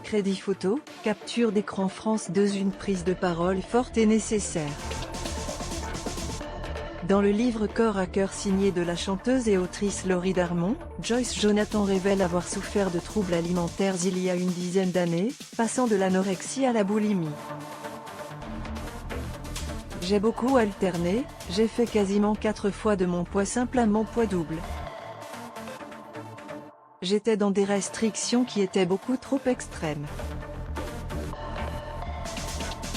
Crédit photo, capture d'écran France 2. Une prise de parole forte et nécessaire. Dans le livre Corps à cœur signé de la chanteuse et autrice Laurie Darmon, Joyce Jonathan révèle avoir souffert de troubles alimentaires il y a une dizaine d'années, passant de l'anorexie à la boulimie. J'ai beaucoup alterné, j'ai fait quasiment 4 fois de mon poids simple à mon poids double. J'étais dans des restrictions qui étaient beaucoup trop extrêmes.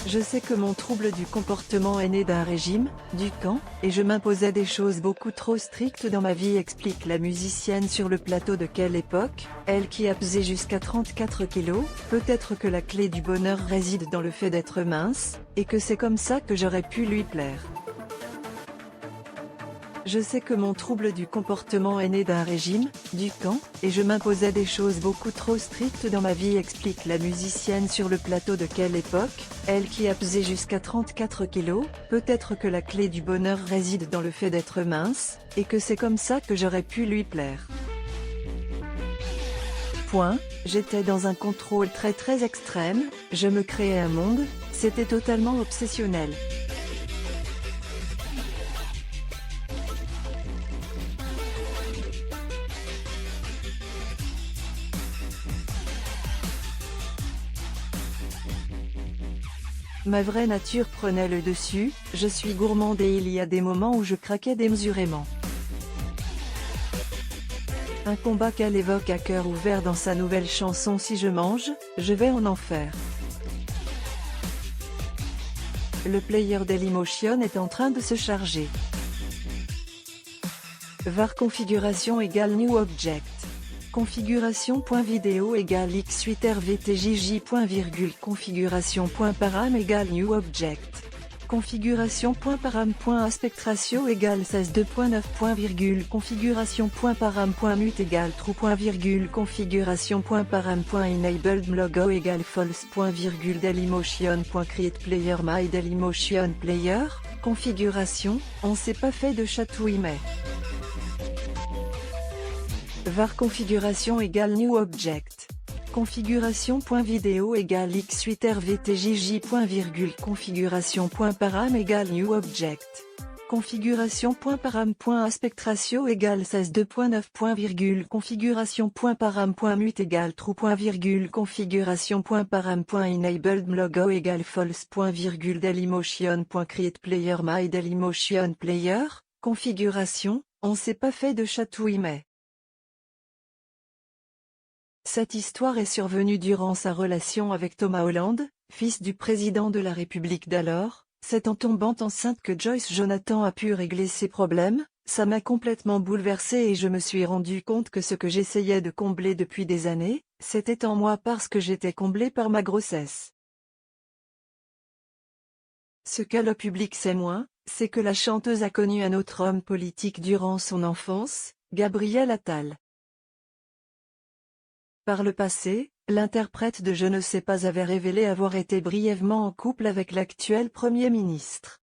Je sais que mon trouble du comportement est né d'un régime, du camp, et je m'imposais des choses beaucoup trop strictes dans ma vie, explique la musicienne sur le plateau de Quelle époque, elle qui a pesé jusqu'à 34 kilos, peut-être que la clé du bonheur réside dans le fait d'être mince, et que c'est comme ça que j'aurais pu lui plaire. Je sais que mon trouble du comportement est né d'un régime, du camp, et je m'imposais des choses beaucoup trop strictes dans ma vie, explique la musicienne sur le plateau de Quelle époque, elle qui a pesé jusqu'à 34 kilos, peut-être que la clé du bonheur réside dans le fait d'être mince, et que c'est comme ça que j'aurais pu lui plaire. J'étais dans un contrôle très extrême, je me créais un monde, c'était totalement obsessionnel. Ma vraie nature prenait le dessus, je suis gourmande et il y a des moments où je craquais démesurément. Un combat qu'elle évoque à cœur ouvert dans sa nouvelle chanson Si je mange, je vais en enfer. Le player Dailymotion est en train de se charger. var configuration égale new object. Configuration.video égale x8rvtjj. Configuration.param égale new object. Configuration.param.aspectratio égale 16.2.9. Configuration.param.mute égale true. Configuration.param.enabled logo égale false. Dailymotion.create player my Dailymotion player. Configuration, on s'est pas fait de chatouille mais. var configuration égale new object. Configuration.video égale x8rvtjj. Configuration.param égale new object. Configuration.param.aspectratio égale 16.2.9. Configuration.param.mute égale true. Configuration.param.enabled logo égale false. Dailymotion.create player my Dailymotion player. Configuration, on s'est pas fait de chatouille mais. Cette histoire est survenue durant sa relation avec Thomas Hollande, fils du président de la République d'alors. C'est en tombant enceinte que Joyce Jonathan a pu régler ses problèmes. Ça m'a complètement bouleversée et je me suis rendu compte que ce que j'essayais de combler depuis des années, c'était en moi parce que j'étais comblée par ma grossesse. Ce que le public sait moins, c'est que la chanteuse a connu un autre homme politique durant son enfance, Gabriel Attal. Par le passé, l'interprète de Je ne sais pas avait révélé avoir été brièvement en couple avec l'actuel Premier ministre.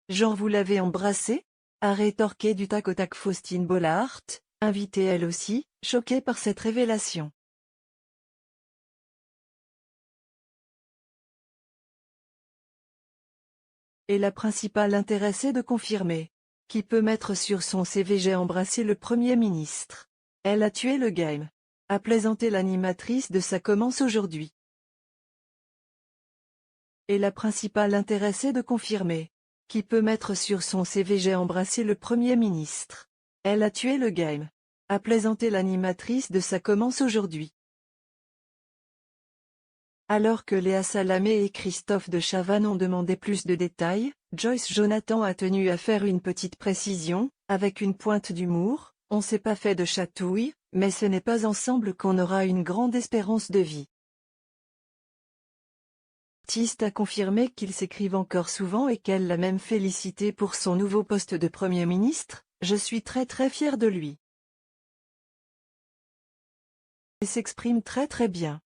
Jean, vous l'avez embrassé ? A rétorqué du tac au tac Faustine Bollaert, invitée elle aussi, choquée par cette révélation. Et la principale intéressée de confirmer. Qui peut mettre sur son CV j'ai embrassé le Premier ministre. Elle a tué le game. A plaisanté l'animatrice de Ça commence aujourd'hui. Et la principale intéressée de confirmer. Qui peut mettre sur son CV j'ai embrassé le Premier ministre. Elle a tué le game. A plaisanté l'animatrice de Ça commence aujourd'hui. Alors que Léa Salamé et Christophe de Chavannes ont demandé plus de détails, Joyce Jonathan a tenu à faire une petite précision, avec une pointe d'humour. On s'est pas fait de chatouille, mais ce n'est pas ensemble qu'on aura une grande espérance de vie. L'artiste a confirmé qu'ils s'écrivent encore souvent et qu'elle l'a même félicité pour son nouveau poste de Premier ministre. Je suis très fière de lui. Il s'exprime très bien.